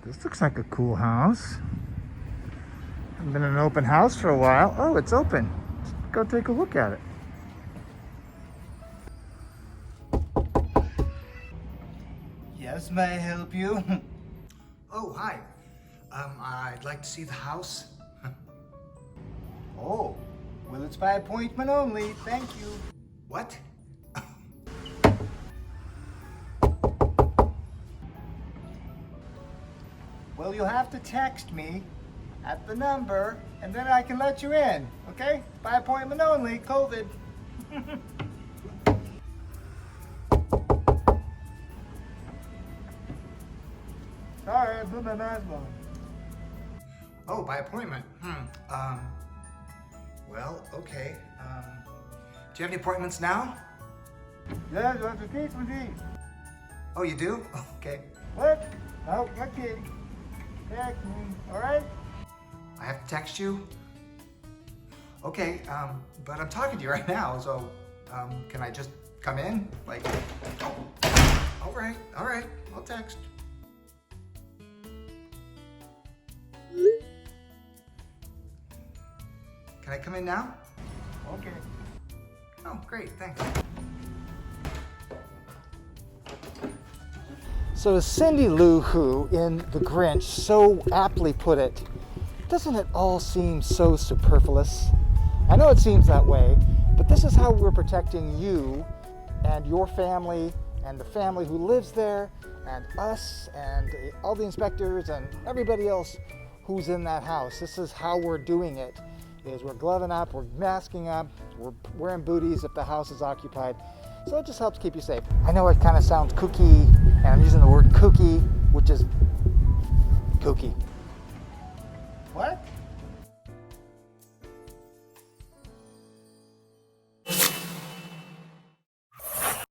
This looks like a cool house. Hasn't been an open house for a while. Oh, it's open. Let's go take a look at it. Yes, may I help you? Oh, hi. I'd like to see the house. Oh, well, it's by appointment only. Thank you. What? Well, you'll have to text me at the number, and then I can let you in, okay? By appointment only, COVID. Sorry, I put my mask on. Oh, by appointment? Well, okay. Do you have any appointments now? Yes, what's the case with these? Oh, you do? Okay. What? No, not kidding. Text me, all right? I have to text you? Okay, but I'm talking to you right now, so, can I just come in? Like, oh, all right, I'll text. Can I come in now? Okay. Oh, great, thanks. So as Cindy Lou Who in The Grinch so aptly put it, doesn't it all seem so superfluous? I know it seems that way, but this is how we're protecting you and your family and the family who lives there and us and all the inspectors and everybody else who's in that house. This is how we're doing it, is we're gloving up, we're masking up, we're wearing booties if the house is occupied. So it just helps keep you safe. I know it kind of sounds kooky, and I'm using the word kooky, which is kooky.